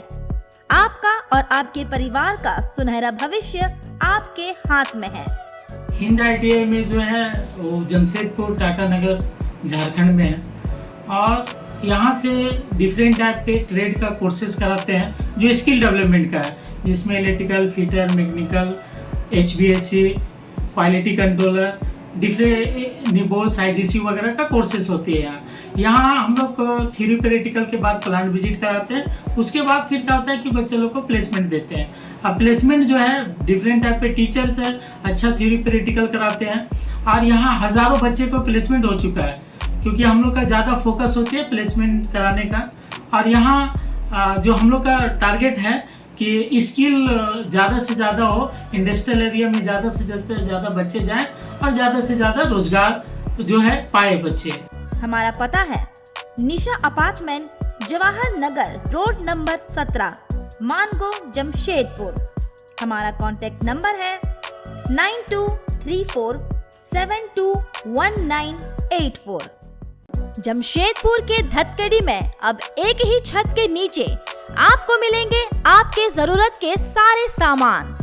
आपका और आपके परिवार का सुनहरा भविष्य आपके हाथ में है। हिंद ITI में जो है वो जमशेदपुर टाटा नगर झारखंड में है और यहाँ से डिफरेंट टाइप के ट्रेड का कोर्सेज कराते हैं जो स्किल डेवलपमेंट का है, जिसमें electrical, fitter, mechanical, HVAC, quality controller, different निबोस, IGC वगैरह का कोर्सेज होती है। यहाँ हम लोग थ्योरी प्रैक्टिकल के बाद प्लांट विजिट कराते हैं। उसके बाद फिर क्या होता है कि बच्चे लोग को प्लेसमेंट देते हैं। अब प्लेसमेंट जो है डिफरेंट टाइप के टीचर्स है, अच्छा थ्योरी प्रैक्टिकल कराते हैं और यहाँ हज़ारों बच्चे को प्लेसमेंट हो चुका है, क्योंकि हम लोग का ज़्यादा फोकस होती है प्लेसमेंट कराने का। और यहाँ जो हम लोग का टारगेट है कि स्किल ज़्यादा से ज़्यादा हो, इंडस्ट्रियल एरिया में ज़्यादा से ज़्यादा बच्चे जाएं और ज़्यादा से ज़्यादा रोजगार जो है पाए बच्चे। हमारा पता है निशा apartment, Jawahar Nagar road number 17, Mango, Jamshedpur. हमारा कॉन्टेक्ट नंबर है 9234721984। जमशेदपुर के धतकड़ी में अब एक ही छत के नीचे आपको मिलेंगे आपके जरूरत के सारे सामान।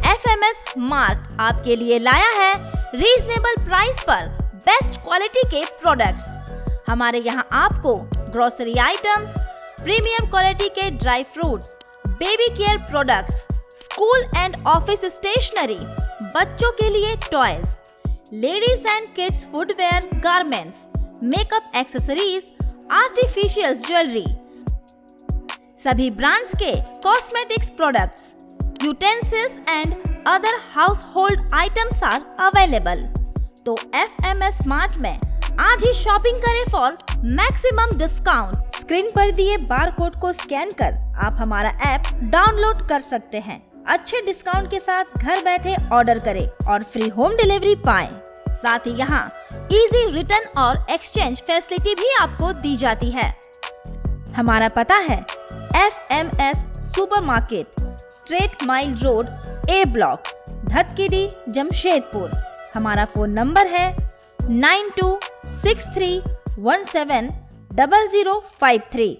FMS मार्ट आपके लिए लाया है रीजनेबल प्राइस पर बेस्ट क्वालिटी के प्रोडक्ट्स। हमारे यहाँ आपको ग्रोसरी आइटम्स, प्रीमियम क्वालिटी के dry fruits, baby care products, school and office stationery, बच्चों के लिए toys, ladies and kids footwear, garments, makeup accessories, artificial jewellery, सभी ब्रांड्स के cosmetics products, utensils and other house hold items are available. तो FMS smart में आज ही shopping करें फॉर मैक्सिमम डिस्काउंट। स्क्रीन पर दिए बारकोड को स्कैन कर आप हमारा ऐप डाउनलोड कर सकते हैं। अच्छे डिस्काउंट के साथ घर बैठे ऑर्डर करें और फ्री होम डिलीवरी पाएं। साथ ही यहाँ इजी रिटर्न और एक्सचेंज फैसिलिटी भी आपको दी जाती है। हमारा पता है FMS supermarket, straight mile road, A block, Dhatkidih, Jamshedpur. हमारा फोन नंबर है 9263170053।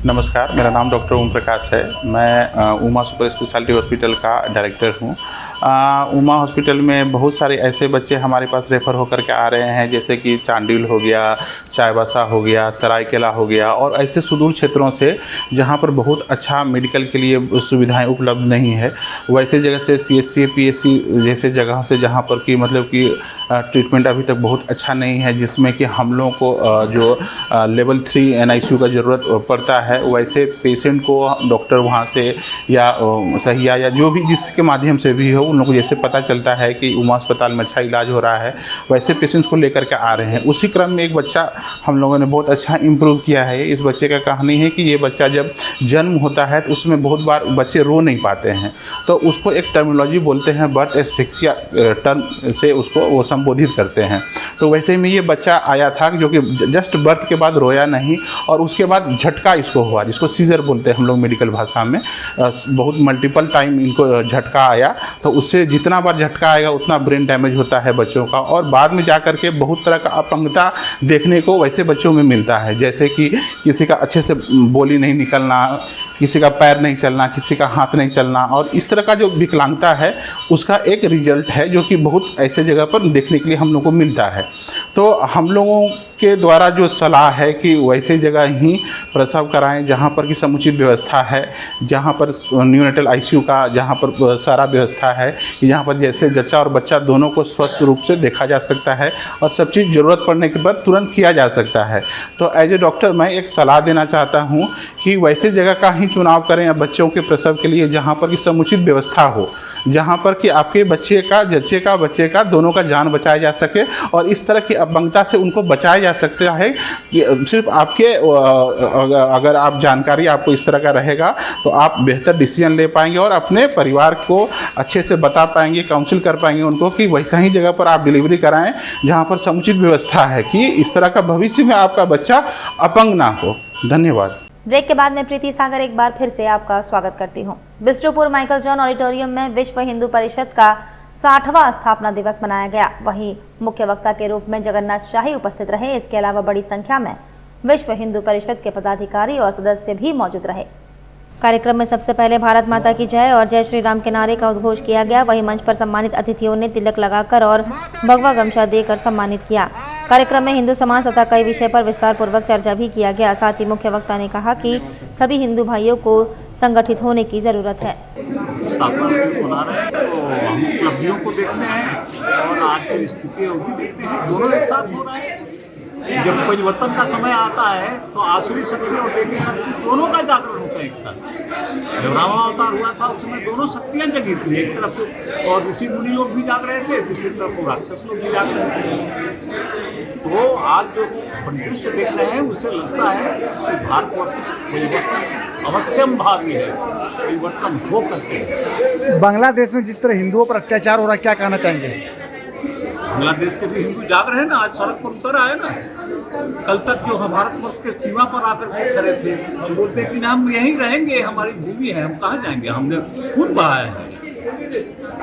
नमस्कार, मेरा नाम डॉक्टर ओम प्रकाश है। मैं उमा सुपर स्पेशलिटी हॉस्पिटल का डायरेक्टर हूँ। उमा हॉस्पिटल में बहुत सारे ऐसे बच्चे हमारे पास रेफ़र होकर के आ रहे हैं, जैसे कि चांडिल हो गया, चाईबासा हो गया, सरायकेला हो गया, और ऐसे सुदूर क्षेत्रों से जहाँ पर बहुत अच्छा मेडिकल के लिए सुविधाएं उपलब्ध नहीं है, वैसे जगह से CSC PSC जैसे जगह से जहाँ पर कि मतलब कि ट्रीटमेंट अभी तक बहुत अच्छा नहीं है, जिसमें कि हम लोगों को जो लेवल 3 NICU का ज़रूरत पड़ता है, वैसे पेशेंट को डॉक्टर वहाँ से या सहिया या जो भी जिसके माध्यम से भी हो, उन लोगों को जैसे पता चलता है कि उमा अस्पताल में अच्छा इलाज हो रहा है, वैसे पेशेंट्स को लेकर के आ रहे हैं। उसी क्रम में एक बच्चा हम लोगों ने बहुत अच्छा इम्प्रूव किया है। इस बच्चे का कहानी है कि ये बच्चा जब जन्म होता है तो उसमें बहुत बार बच्चे रो नहीं पाते हैं, तो उसको एक टर्मिनोलॉजी बोलते हैं, बर्थ एस्फिक्सिया टर्म से उसको वो संबोधित करते हैं। तो वैसे में ये बच्चा आया था जो कि जस्ट बर्थ के बाद रोया नहीं, और उसके बाद झटका इसको हुआ, जिसको सीजर बोलते हैं हम लोग मेडिकल भाषा में। बहुत मल्टीपल टाइम इनको झटका आया, तो उससे जितना बार झटका आएगा उतना ब्रेन डैमेज होता है बच्चों का, और बाद में जा कर के बहुत तरह का अपंगता देखने को वैसे बच्चों में मिलता है, जैसे कि किसी का अच्छे से बोली नहीं निकलना, किसी का पैर नहीं चलना, किसी का हाथ नहीं चलना, और इस तरह का जो विकलांगता है उसका एक रिजल्ट है जो कि बहुत ऐसे जगह पर देखने के लिए हम लोग को मिलता है। तो हम लोगों के द्वारा जो सलाह है कि वैसे जगह ही प्रसव कराएं जहाँ पर कि समुचित व्यवस्था है, जहाँ पर न्यूनेटल ICU का जहाँ पर सारा व्यवस्था है, जहाँ पर जैसे जच्चा और बच्चा दोनों को स्वस्थ रूप से देखा जा सकता है और सब चीज़ ज़रूरत पड़ने के बाद तुरंत किया जा सकता है। तो एज ए डॉक्टर मैं एक सलाह देना चाहता हूँ कि वैसे जगह का ही चुनाव करें बच्चों के प्रसव के लिए जहाँ पर कि समुचित व्यवस्था हो, जहाँ पर कि आपके बच्चे का दोनों का जान बचाया जा सके, और इस तरह की अपंगता से उनको बचाया जा सकता है। सिर्फ आपके अगर आप जानकारी आपको इस तरह का रहेगा तो आप बेहतर डिसीजन ले पाएंगे और अपने परिवार को अच्छे से बता पाएंगे, काउंसिल कर पाएंगे उनको कि वैसा ही जगह पर आप डिलीवरी कराएं जहाँ पर समुचित व्यवस्था है, कि इस तरह का भविष्य में आपका बच्चा अपंग ना हो। धन्यवाद। ब्रेक के बाद मैं प्रीति सागर एक बार फिर से आपका स्वागत करती हूँ। बिष्टुपुर माइकल जॉन ऑडिटोरियम में विश्व हिंदू परिषद का 60वां स्थापना दिवस मनाया गया। वहीं मुख्य वक्ता के रूप में जगन्नाथ शाही उपस्थित रहे। इसके अलावा बड़ी संख्या में विश्व हिंदू परिषद के पदाधिकारी और सदस्य भी मौजूद रहे। कार्यक्रम में सबसे पहले भारत माता की जय और जय श्री राम के नारे का उद्घोष किया गया। वहीं मंच पर सम्मानित अतिथियों ने तिलक लगाकर और भगवा गमछा देकर सम्मानित किया। कार्यक्रम में हिंदू समाज तथा कई विषय पर विस्तार पूर्वक चर्चा भी किया गया। साथ ही मुख्य वक्ता ने कहा कि सभी हिंदू भाइयों को संगठित होने की जरूरत है। स्थापना मना रहे हैं तो हम उपलब्धियों को देखते हैं और आज की स्थिति भी देखते हैं, दोनों एक साथ हो रहा है। जब परिवर्तन का समय आता है तो आसुरी शक्ति और देवी शक्ति दोनों का जागरण होता है एक साथ। जब रावण अवतार हुआ था उस समय दोनों शक्तियाँ जगी थी, एक तरफ और ऋषि मुनि लोग भी जाग रहे थे, दूसरी तरफ राक्षस लोग भी जाग रहे थे। तो आज जो परिदृश्य देख रहे हैं उससे लगता है कि भारतवर्ष परिवर्तन अवश्यम भावी है, परिवर्तन हो सकते हैं। बांग्लादेश में जिस तरह हिंदुओं पर अत्याचार हो रहा है, क्या कहना चाहेंगे? बांग्लादेश के भी हिंदू जाग रहे हैं ना, आज सड़क पर उतर आए ना। कल तक जो हम भारतवर्ष के सीमा पर आकर के खड़े थे, हम बोलते कि हम यहीं रहेंगे, हमारी भूमि है, हम कहाँ जाएंगे, हमने खून बहाया है।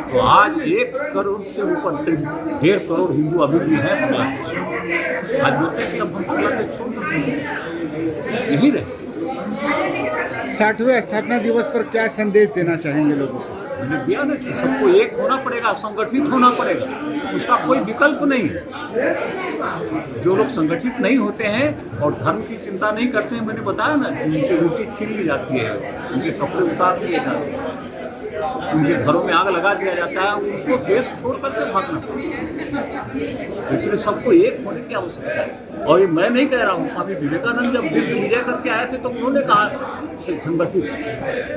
तो आज 1 करोड़ से ऊपर 1.5 करोड़ हिंदू अभी भी हैं बांग्लादेश। आज बोलते हैं कि अब हम बांग्लादेश छोड़ देंगे, यहीं रहेंगे। 60वें स्थापना दिवस पर क्या संदेश देना चाहेंगे लोगों को? मैंने दिया ना कि सबको एक होना पड़ेगा, संगठित होना पड़ेगा, उसका कोई विकल्प नहीं। जो लोग संगठित नहीं होते हैं और धर्म की चिंता नहीं करते हैं, मैंने बताया ना, उनकी रोटी छीन ली जाती है, उनके कपड़े उतार दिए जाते हैं, उनके घरों में आग लगा दिया जाता है, उनको देश छोड़ करके भागना पड़ता है। इसलिए सबको एक होने की आवश्यकता है। और ये मैं नहीं कह रहा हूँ, स्वामी विवेकानंद जब विश्व विजय करके आए थे तो उन्होंने कहा संगठित,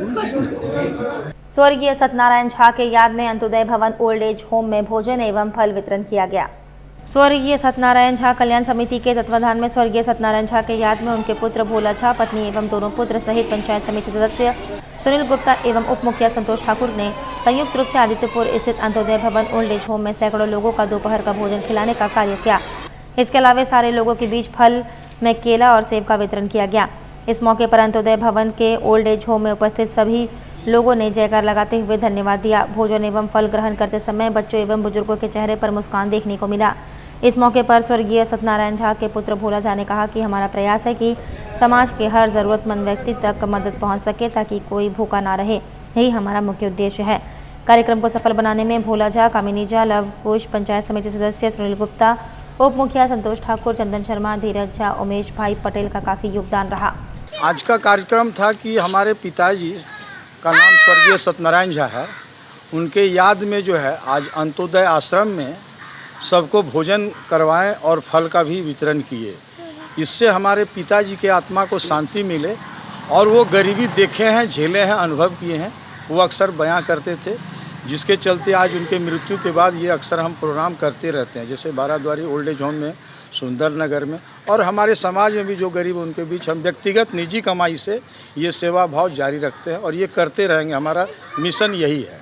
उनका संगठित। स्वर्गीय सत्यनारायण झा के याद में अंत्योदय भवन ओल्ड एज होम में भोजन एवं फल वितरण किया गया। स्वर्गीय सत्यनारायण झा कल्याण समिति के तत्वाधान में स्वर्गीय सत्यनारायण झा के याद में उनके पुत्र भोला झा, पत्नी एवं दोनों पुत्र सहित पंचायत समिति सदस्य सुनील गुप्ता एवं उप मुखिया संतोष ठाकुर ने संयुक्त रूप से आदित्यपुर स्थित अंत्योदय भवन ओल्ड एज होम में सैकड़ों लोगों का दोपहर का भोजन खिलाने का कार्य किया। इसके अलावा सारे लोगों के बीच फल में केला और सेब का वितरण किया गया। इस मौके पर अंत्योदय भवन के ओल्ड एज होम में उपस्थित सभी लोगों ने जयकार लगाते हुए धन्यवाद दिया। भोजन एवं फल ग्रहण करते समय बच्चों एवं बुजुर्गों के चेहरे पर मुस्कान देखने को मिला। इस मौके पर स्वर्गीय सत्यनारायण झा के पुत्र भोला झा ने कहा कि हमारा प्रयास है कि समाज के हर जरूरतमंद व्यक्ति तक मदद पहुंच सके ताकि कोई भूखा ना रहे, यही हमारा मुख्य उद्देश्य है। कार्यक्रम को सफल बनाने में भोला झा, कामिनी झा, लव कुश, पंचायत समिति सदस्य सुनील गुप्ता, उप मुखिया संतोष ठाकुर, चंदन शर्मा, धीरज झा, उमेश भाई पटेल का काफ़ी योगदान रहा। आज का कार्यक्रम था कि हमारे पिताजी का नाम स्वर्गीय सत्यनारायण झा है, उनके याद में जो है आज अंत्योदय आश्रम में सबको भोजन करवाएं और फल का भी वितरण किए। इससे हमारे पिताजी के आत्मा को शांति मिले और वो गरीबी देखे हैं, झेले हैं, अनुभव किए हैं, वो अक्सर बयां करते थे, जिसके चलते आज उनके मृत्यु के बाद ये अक्सर हम प्रोग्राम करते रहते हैं। जैसे बाराद्वारी ओल्ड एज होम में, सुंदर नगर में और हमारे समाज में भी जो गरीब उनके बीच हम व्यक्तिगत निजी कमाई से ये सेवा भाव जारी रखते हैं और ये करते रहेंगे। हमारा मिशन यही है।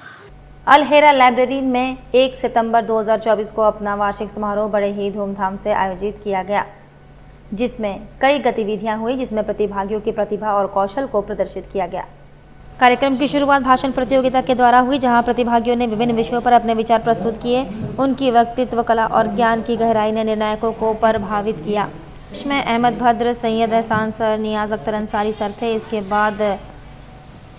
अल हेरा लाइब्रेरी में 1 सितंबर 2024 को अपना वार्षिक समारोह बड़े ही धूमधाम से आयोजित किया गया, जिसमें कई गतिविधियां हुई, जिसमें प्रतिभागियों की प्रतिभा और कौशल को प्रदर्शित किया गया। कार्यक्रम की शुरुआत भाषण प्रतियोगिता के द्वारा हुई, जहां प्रतिभागियों ने विभिन्न विषयों पर अपने विचार प्रस्तुत किए। उनकी व्यक्तित्व, कला और ज्ञान की गहराई ने निर्णायकों को प्रभावित किया। इसमें अहमद भद्र, सैयद एहसान सर, नियाज अख्तर अंसारी सर थे। इसके बाद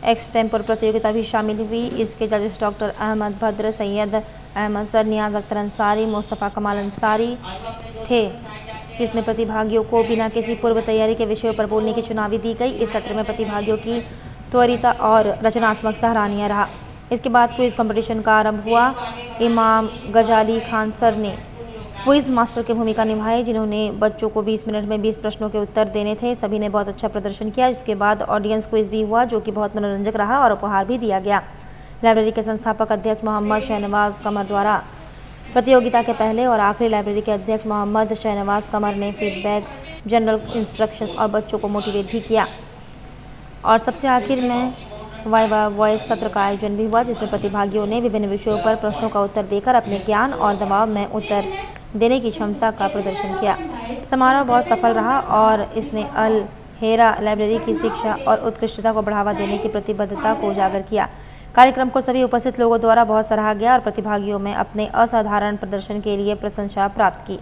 एक्सटेम्पोर प्रतियोगिता भी शामिल हुई। इसके जजेस डॉक्टर अहमद भद्र, सैयद अहमद सर, नियाज अख्तर अंसारी, मुस्तफ़ा कमाल अंसारी थे, जिसमें प्रतिभागियों को बिना किसी पूर्व तैयारी के विषयों पर बोलने की चुनौती दी गई। इस सत्र में प्रतिभागियों की त्वरिता और रचनात्मक सराहनीय रहा। इसके बाद क्विज कंपटीशन का आरंभ हुआ। इमाम गजाली खान सर ने क्विज मास्टर की भूमिका निभाई, जिन्होंने बच्चों को 20 मिनट में 20 प्रश्नों के उत्तर देने थे। सभी ने बहुत अच्छा प्रदर्शन किया। जिसके बाद ऑडियंस क्विज भी हुआ, जो कि बहुत मनोरंजक रहा और उपहार भी दिया गया। लाइब्रेरी के संस्थापक अध्यक्ष मोहम्मद शहनवाज कमर द्वारा प्रतियोगिता के पहले और आखिरी लाइब्रेरी के अध्यक्ष मोहम्मद शहनवाज कमर ने फीडबैक, जनरल इंस्ट्रक्शन और बच्चों को मोटिवेट भी किया। और सबसे आखिर में वाइवा वॉइस सत्र का आयोजन भी हुआ, जिसमें प्रतिभागियों ने विभिन्न विषयों पर प्रश्नों का उत्तर देकर अपने ज्ञान और दबाव में उत्तर देने की क्षमता का प्रदर्शन किया। समारोह बहुत सफल रहा और इसने अल हेरा लाइब्रेरी की शिक्षा और उत्कृष्टता को बढ़ावा देने की प्रतिबद्धता को उजागर किया। कार्यक्रम को सभी उपस्थित लोगों द्वारा बहुत सराहा गया और प्रतिभागियों में अपने असाधारण प्रदर्शन के लिए प्रशंसा प्राप्त की।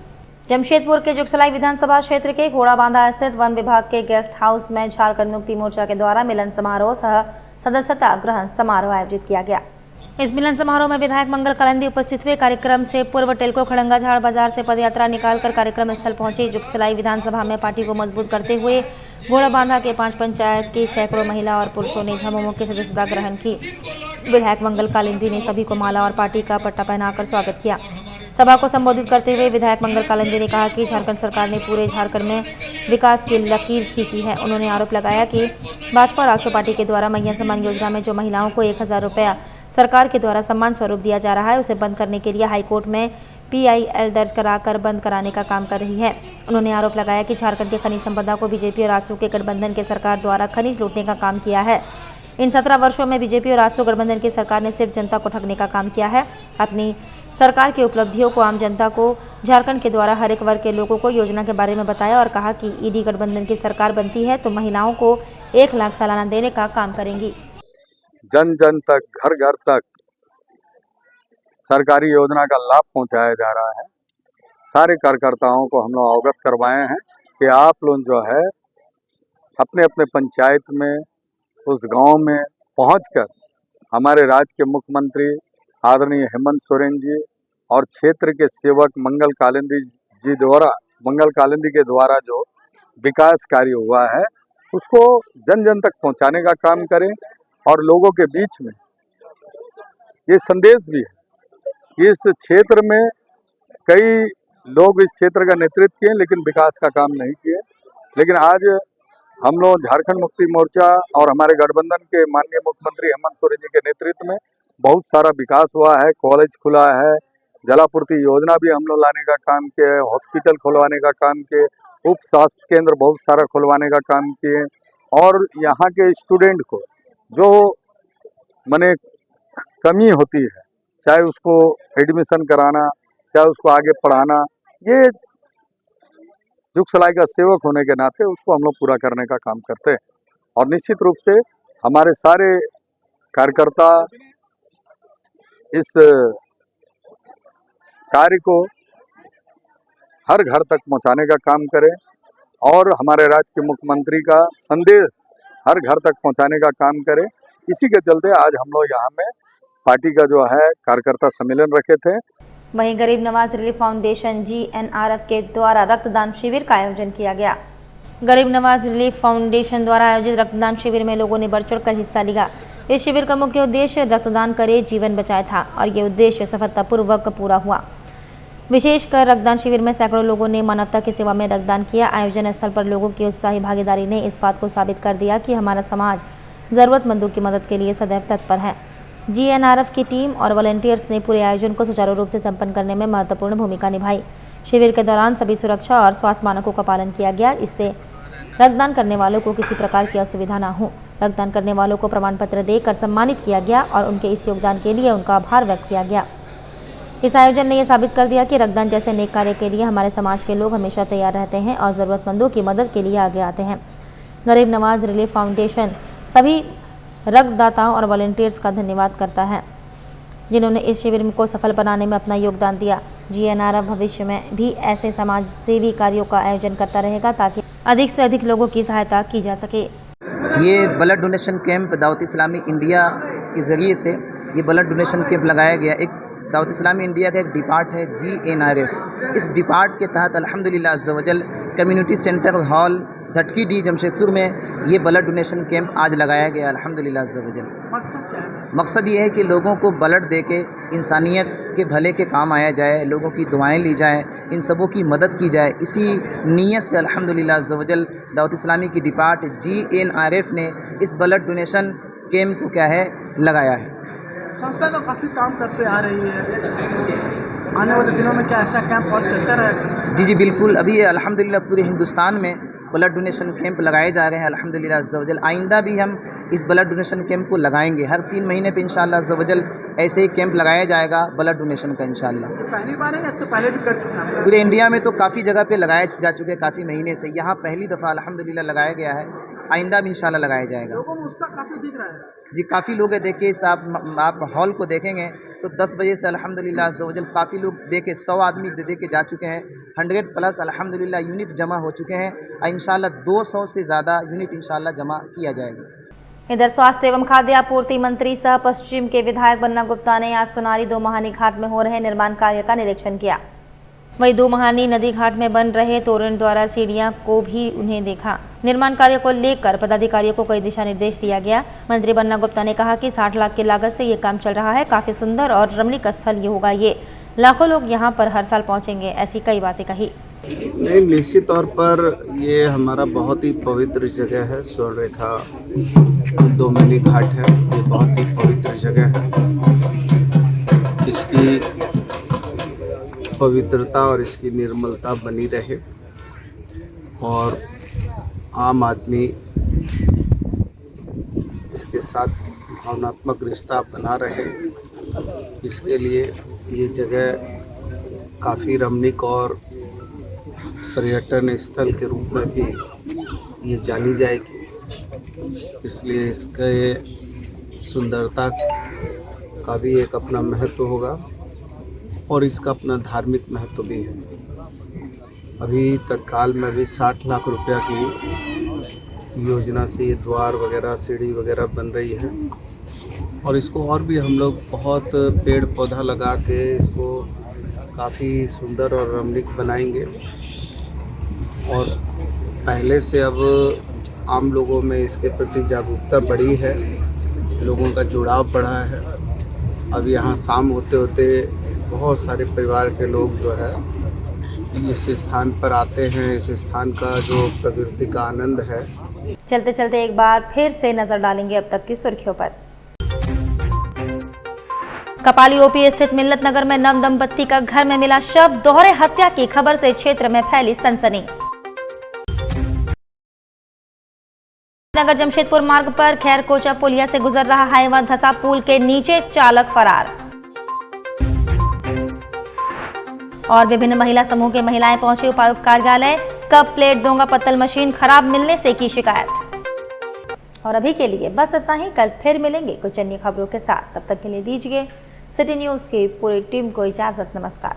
जमशेदपुर के जुगसलाई विधानसभा क्षेत्र के घोड़ाबांधा स्थित वन विभाग के गेस्ट हाउस में झारखंड मुक्ति मोर्चा के द्वारा मिलन समारोह सह सदस्यता ग्रहण समारोह आयोजित किया गया। इस मिलन समारोह में विधायक मंगल कालिंदी उपस्थित हुए। कार्यक्रम से पूर्व टेल्को खड़ंगा झाड़ बाजार से पदयात्रा निकालकर कार्यक्रम स्थल पहुंचे। जुगसलाई विधानसभा में पार्टी को मजबूत करते हुए घोड़ाबांधा के 5 पंचायत की सैकड़ों महिला और पुरुषों ने झमुमो की सदस्यता ग्रहण की। विधायक मंगल कालिंदी ने सभी को माला और पार्टी का पट्टा पहनाकर स्वागत किया। सभा को संबोधित करते हुए विधायक मंगल कालिंदी ने कहा कि झारखंड सरकार ने पूरे झारखंड में विकास की लकीर खींची है। उन्होंने आरोप लगाया कि भाजपा राष्ट्रीय पार्टी के द्वारा मैया सम्मान योजना में जो महिलाओं को 1000 रुपया सरकार के द्वारा सम्मान स्वरूप दिया जा रहा है, उसे बंद करने के लिए हाईकोर्ट में PIL दर्ज कराकर बंद कराने का काम कर रही है। उन्होंने आरोप लगाया कि झारखंड के खनिज संपदा को बीजेपी और राष्ट्रों के गठबंधन के सरकार द्वारा खनिज लूटने का काम किया है। इन 17 वर्षों में बीजेपी और राष्ट्रीय गठबंधन की सरकार ने सिर्फ जनता को ठगने का काम किया है। अपनी सरकार की उपलब्धियों को आम जनता को झारखंड के द्वारा हर एक वर्ग के लोगों को योजना के बारे में बताया और कहा कि ईडी गठबंधन की सरकार बनती है तो महिलाओं को 1 लाख सालाना देने का काम करेंगी। जन जन तक, घर घर तक सरकारी योजना का लाभ पहुंचाया जा रहा है। सारे कार्यकर्ताओं को हम लोग अवगत करवाए हैं कि आप लोग जो है अपने अपने पंचायत में, उस गांव में पहुंचकर हमारे राज्य के मुख्यमंत्री आदरणीय हेमंत सोरेन जी और क्षेत्र के सेवक मंगल कालिंदी के द्वारा जो विकास कार्य हुआ है उसको जन जन तक पहुंचाने का काम करें और लोगों के बीच में ये संदेश भी है। इस क्षेत्र में कई लोग इस क्षेत्र का नेतृत्व किए लेकिन विकास का काम नहीं किए, लेकिन आज हम लोग झारखंड मुक्ति मोर्चा और हमारे गठबंधन के माननीय मुख्यमंत्री हेमंत सोरेन जी के नेतृत्व में बहुत सारा विकास हुआ है। कॉलेज खुला है, जलापूर्ति योजना भी हम लोग लाने का काम किए, हॉस्पिटल खुलवाने का काम किए, उप स्वास्थ्य केंद्र बहुत सारा खुलवाने का काम किए और यहाँ के स्टूडेंट को जो माने कमी होती है, चाहे उसको एडमिशन कराना, चाहे उसको आगे पढ़ाना, ये जुगसलाई का सेवक होने के नाते उसको हम लोग पूरा करने का काम करते हैं। और निश्चित रूप से हमारे सारे कार्यकर्ता इस कार्य को हर घर तक पहुंचाने का काम करें और हमारे राज्य के मुख्यमंत्री का संदेश हर घर तक पहुंचाने का काम करें। इसी के चलते आज हम लोग यहाँ में पार्टी का जो है कार्यकर्ता सम्मेलन रखे थे। वहीं गरीब नवाज रिलीफ फाउंडेशन GNRF के द्वारा रक्तदान शिविर का आयोजन किया गया। गरीब नवाज रिलीफ फाउंडेशन द्वारा आयोजित रक्तदान शिविर में लोगों ने बढ़ चढ़कर हिस्सा लिया। इस शिविर का मुख्य उद्देश्य रक्तदान करे जीवन बचाए था और ये उद्देश्य सफलतापूर्वक पूरा हुआ। विशेषकर रक्तदान शिविर में सैकड़ों लोगों ने मानवता की सेवा में रक्तदान किया। आयोजन स्थल पर लोगों की उत्साही भागीदारी ने इस बात को साबित कर दिया कि हमारा समाज जरूरतमंदों की मदद के लिए सदैव तत्पर है। GNRF की टीम और वॉलंटियर्स ने पूरे आयोजन को सुचारू रूप से संपन्न करने में महत्वपूर्ण भूमिका निभाई। शिविर के दौरान सभी सुरक्षा और स्वास्थ्य मानकों का पालन किया गया। इससे रक्तदान करने वालों को किसी प्रकार की असुविधा न हो। रक्तदान करने वालों को प्रमाण पत्र देकर सम्मानित किया गया और उनके इस योगदान के लिए उनका आभार व्यक्त किया गया। इस आयोजन ने यह साबित कर दिया कि रक्तदान जैसे नेक कार्य के लिए हमारे समाज के लोग हमेशा तैयार रहते हैं और ज़रूरतमंदों की मदद के लिए आगे आते हैं। गरीब नवाज रिलीफ फाउंडेशन सभी रक्तदाताओं और वॉलंटियर्स का धन्यवाद करता है जिन्होंने इस शिविर को सफल बनाने में अपना योगदान दिया। GNRF भविष्य में भी ऐसे समाज सेवी कार्यों का आयोजन करता रहेगा ताकि अधिक से अधिक लोगों की सहायता की जा सके। ये blood donation camp Dawat Islami India के ज़रिए से ये ब्लड डोनेशन कैंप लगाया गया। एक दावत इस्लामी इंडिया का एक डिपार्ट है GNRF। इस डिपार्ट के तहत अल्हम्दुलिल्लाह अज़्ज़ वजल community centre hall Dhatkidih Jamshedpur में ये ब्लड डोनेशन कैंप आज लगाया गया अल्हम्दुलिल्लाह अज़्ज़ वजल। मकसद ये है कि लोगों को ब्लड देके इंसानियत के भले के काम आया जाए, लोगों की दुआएं ली जाएं, इन सबों की मदद की जाए। इसी नीयत से अल्हम्दुलिल्लाह अज़्ज़ वजल दावत इस्लामी की डिपार्ट GNRF ने इस ब्लड डोनेशन कैंप को क्या है लगाया है। संस्था तो काफ़ी काम करते आ रही है, आने वाले दिनों में क्या ऐसा कैंप और चलता रहेगा? जी बिल्कुल। अभी अल्हम्दुलिल्लाह पूरे हिंदुस्तान में ब्लड डोनेशन कैंप लगाए जा रहे हैं अल्हम्दुलिल्लाह अज़्ज़ा वजल। आइंदा भी हम इस ब्लड डोनेशन कैंप को लगाएंगे, हर 3 महीने पे इंशाअल्लाह अज़्ज़ा वजल ऐसे ही कैंप लगाया जाएगा ब्लड डोनेशन का इंशाअल्लाह। पहली बार है या इससे पहले भी कर चुके हैं? पूरे इंडिया में तो काफ़ी जगह पे लगाए जा चुके हैं काफ़ी महीने से, यहाँ पहली दफ़ा अल्हम्दुलिल्लाह लगाया गया है, आइंदा भी इंशाअल्लाह लगाया जाएगा। लोगों में उत्साह काफ़ी दिख रहा है। जी काफ़ी लोग है, देखिए आप हॉल को देखेंगे तो 10 बजे से अल्हम्दुलिल्लाह अज़्ज़ा वजल काफ़ी लोग देखे 100 आदमी दे के जा चुके हैं, 100+ अल्हम्दुलिल्लाह यूनिट जमा हो चुके हैं और इंशाअल्लाह 200 से ज़्यादा यूनिट इंशाअल्लाह जमा किया जाएगा। इधर स्वास्थ्य एवं खाद्य आपूर्ति मंत्री सह पश्चिम के विधायक बन्ना गुप्ता ने आज सोनारी दो महानी घाट में हो रहे निर्माण कार्य का निरीक्षण किया। वहीं दो महानी नदी घाट में बन रहे तोरण द्वारा सीढ़ियां को भी उन्हें देखा। निर्माण कार्य को लेकर पदाधिकारियों को कई दिशा निर्देश दिया गया। मंत्री बन्ना गुप्ता ने कहा कि 60 लाख की लागत से ये काम चल रहा है, काफी सुंदर और रमणीक स्थल ये होगा, ये लाखों लोग यहाँ पर हर साल पहुँचेंगे, ऐसी कई बातें कही। नहीं, निश्चित तौर पर ये हमारा बहुत ही पवित्र जगह है। स्वर्णरेखा दो महानी घाट है, ये बहुत ही पवित्र जगह है। इसकी पवित्रता और इसकी निर्मलता बनी रहे और आम आदमी इसके साथ भावनात्मक रिश्ता बना रहे, इसके लिए ये जगह काफ़ी रमणीक और पर्यटन स्थल के रूप में भी ये जानी जाएगी। इसलिए इसके सुंदरता का भी एक अपना महत्व होगा और इसका अपना धार्मिक महत्व भी है। अभी तत्काल में भी 60 लाख रुपया की योजना से ये द्वार वगैरह सीढ़ी वगैरह बन रही है और इसको और भी हम लोग बहुत पेड़ पौधा लगा के इसको काफ़ी सुंदर और रमणीक बनाएंगे और पहले से अब आम लोगों में इसके प्रति जागरूकता बढ़ी है, लोगों का जुड़ाव बढ़ा है। अब यहाँ शाम होते होते बहुत सारे परिवार के लोग जो है इस स्थान पर आते हैं। इस स्थान का जो प्रकृति का आनंद है। चलते चलते एक बार फिर से नजर डालेंगे अब तक की सुर्खियों पर। कपाली ओपी स्थित मिल्लत नगर में नव दंपत्ति का घर में मिला शव, दोहरे हत्या की खबर से क्षेत्र में फैली सनसनी। नगर जमशेदपुर मार्ग पर खैरकोचा पुलिया से गुजर रहा हाईवा धंसा, पुल के नीचे चालक फरार। और विभिन्न महिला समूह के महिलाएं पहुंची उपायुक्त कार्यालय, कप प्लेट दोंगा पत्तल मशीन खराब मिलने से की शिकायत। और अभी के लिए बस इतना ही, कल फिर मिलेंगे कुछ अन्य खबरों के साथ। तब तक के लिए दीजिए सिटी न्यूज की पूरी टीम को इजाजत। नमस्कार।